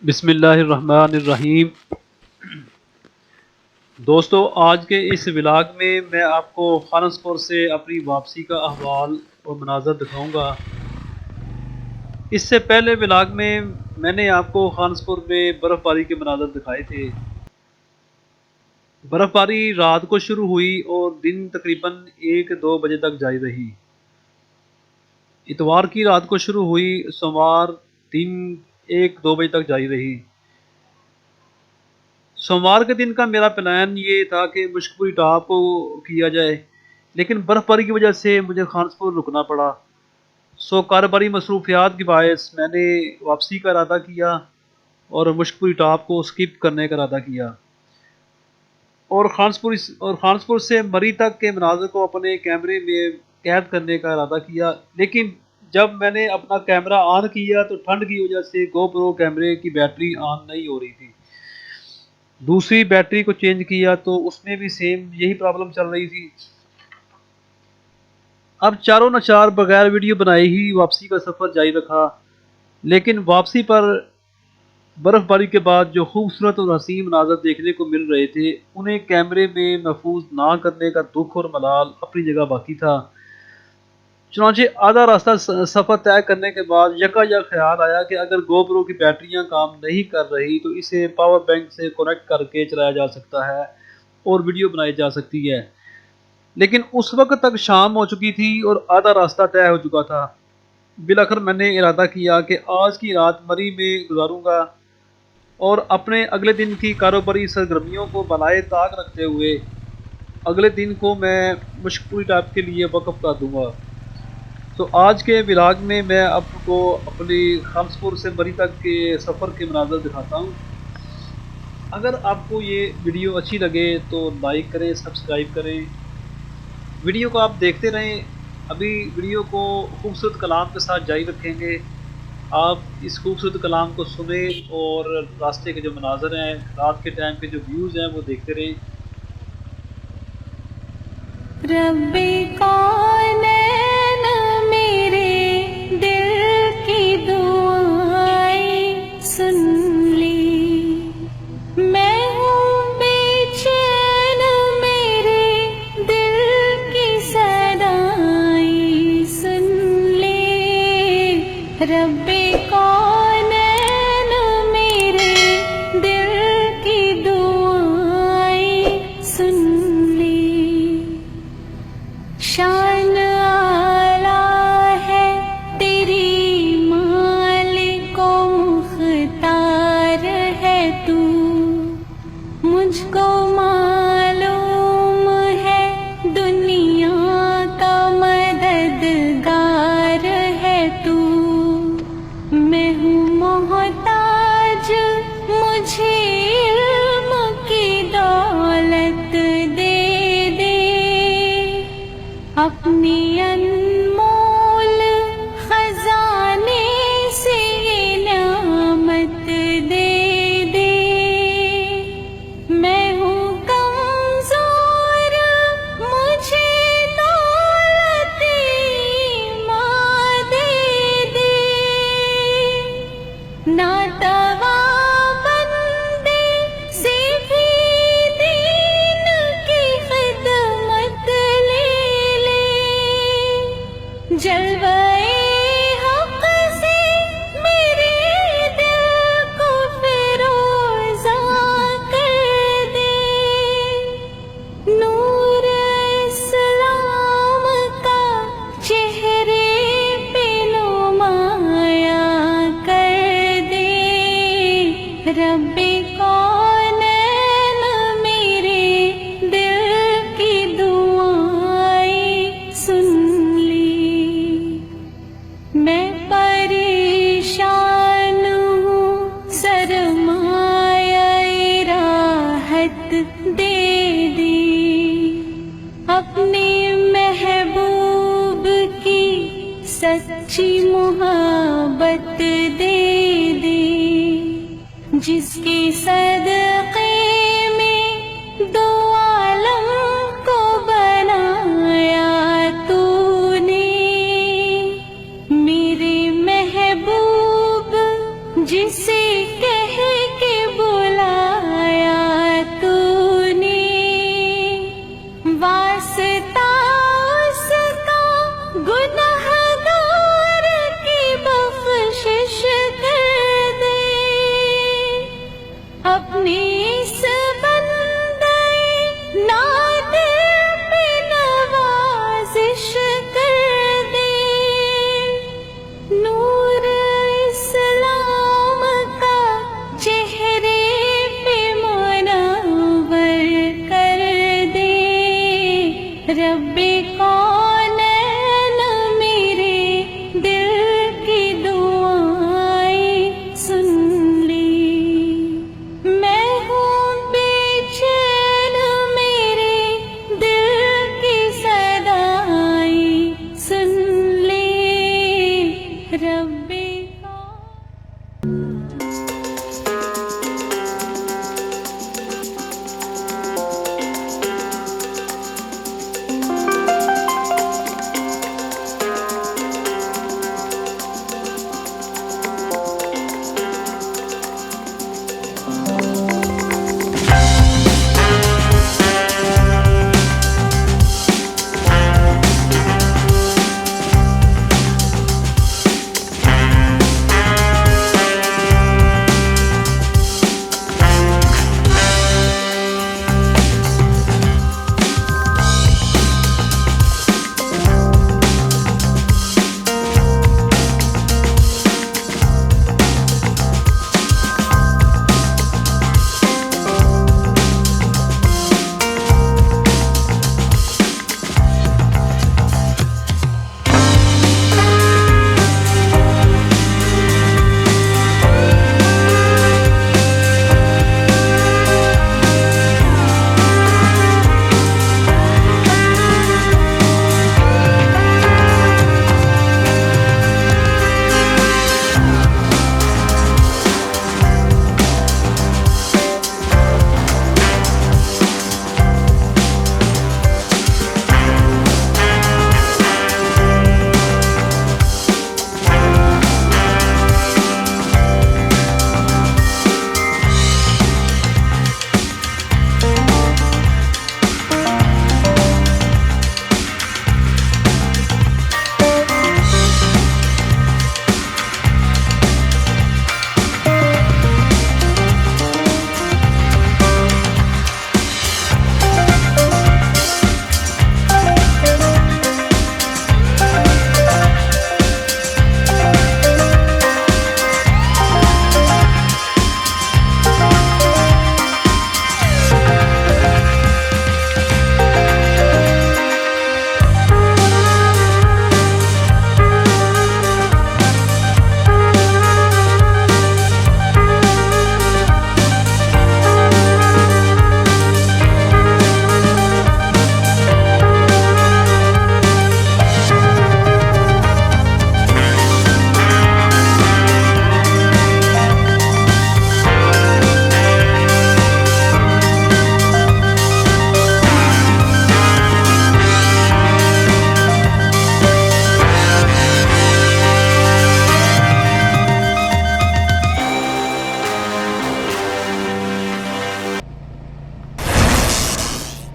بسم اللہ الرحمن الرحیم۔ دوستو، آج کے اس ولاگ میں میں آپ کو خانسپور سے اپنی واپسی کا احوال اور مناظر دکھاؤں گا۔ اس سے پہلے ولاگ میں نے آپ کو خانسپور میں برف باری کے مناظر دکھائے تھے۔ برف باری رات کو شروع ہوئی اور دن تقریباً 1-2 بجے تک جاری رہی۔ اتوار کی رات کو شروع ہوئی، سوموار دن 1-2 بجے تک جاری رہی۔ سوموار کے دن کا میرا پلان یہ تھا کہ مشکپوری ٹاپ کو کیا جائے، لیکن برف باری کی وجہ سے مجھے خانسپور رکنا پڑا۔ کاروباری مصروفیات کی باعث میں نے واپسی کا ارادہ کیا اور مشکپوری ٹاپ کو سکپ کرنے کا ارادہ کیا اور خانسپور سے مری تک کے مناظر کو اپنے کیمرے میں قید کرنے کا ارادہ کیا، لیکن جب میں نے اپنا کیمرہ آن کیا تو ٹھنڈ کی وجہ سے گو پرو کیمرے کی بیٹری آن نہیں ہو رہی تھی۔ دوسری بیٹری کو چینج کیا تو اس میں بھی سیم یہی پرابلم چل رہی تھی۔ اب چاروں نچار بغیر ویڈیو بنائے ہی واپسی کا سفر جاری رکھا، لیکن واپسی پر برف باری کے بعد جو خوبصورت اور حسین مناظر دیکھنے کو مل رہے تھے انہیں کیمرے میں محفوظ نہ کرنے کا دکھ اور ملال اپنی جگہ باقی تھا۔ چنانچہ آدھا راستہ سفر طے کرنے کے بعد یکا خیال آیا کہ اگر گو پرو کی بیٹریاں کام نہیں کر رہی تو اسے پاور بینک سے کنیکٹ کر کے چلایا جا سکتا ہے اور ویڈیو بنائی جا سکتی ہے، لیکن اس وقت تک شام ہو چکی تھی اور آدھا راستہ طے ہو چکا تھا۔ بالآخر میں نے ارادہ کیا کہ آج کی رات مری میں گزاروں گا اور اپنے اگلے دن کی کاروباری سرگرمیوں کو بالائے طاق رکھتے ہوئے اگلے دن کو میں مشکپوری ٹاپ کے لیے وقف کر دوں گا۔ تو آج کے ولاگ میں آپ کو اپنی خانسپور سے مری تک کے سفر کے مناظر دکھاتا ہوں۔ اگر آپ کو یہ ویڈیو اچھی لگے تو لائک کریں، سبسکرائب کریں، ویڈیو کو آپ دیکھتے رہیں۔ ابھی ویڈیو کو خوبصورت کلام کے ساتھ جاری رکھیں گے، آپ اس خوبصورت کلام کو سنیں اور راستے کے جو مناظر ہیں، رات کے ٹائم کے جو ویوز ہیں وہ دیکھتے رہیں۔ ربی کونین میرے دل کی دعائیں سن لی، میں ہوں بے چین میرے دل کی صدائیں سن لی، ربی کونین میرے دل کی دعائیں سن لی۔ شان اعلیٰ ہے تیری مالک و مختار ہے تو، مجھ کو معلوم ہے دنیا کا مددگار ہے تو، میں ہوں محتاج مجھے علم کی دولت دے دے، اپنی انمول خزانے سے یہ نعمت دے دے، میں ہوں کمزور مجھے دولت ماں دے دے، ناتواں بندے سے بھی دین کی خدمت لے لے، جلوۂ حق سے میرے دل کو فیروزہ کر دے، نور اسلام کا چہرے پہ نمایاں کر دے، ربی کونین میرے دل کی دعائیں سن لی، میں پریشان ہوں سرمایہ راحت دے دی، اپنی محبوب کی سچی محبت دے دی، جس کے صدقے میں دو عالم کو بنایا تو نے، میرے محبوب جسے کہہ کے بلایا تُونے، واسطہ اس کا گنہگار کی بخشش کر دے، اپنے اس بندے نادر پہ نوازش کر دے، نور اسلام کا چہرے پہ منور کر دے، رب کونین میرے دل کی دعائیں سن لی، میں ہوں بے چین میرے دل کی صدائیں سن لی، رب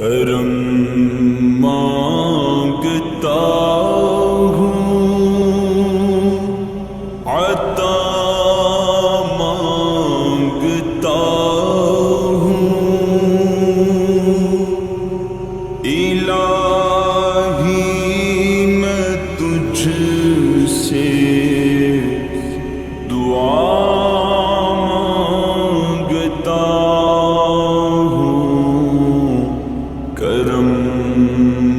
کرم مانگتا ہوں، عطا مانگتا ہوں، الہی میں تجھ سے دعا مانگتا ہوں، کرم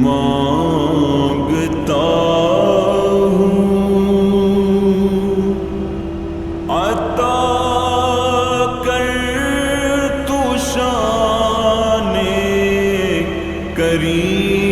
مانگتا ہوں، عطا کر تو شان کریم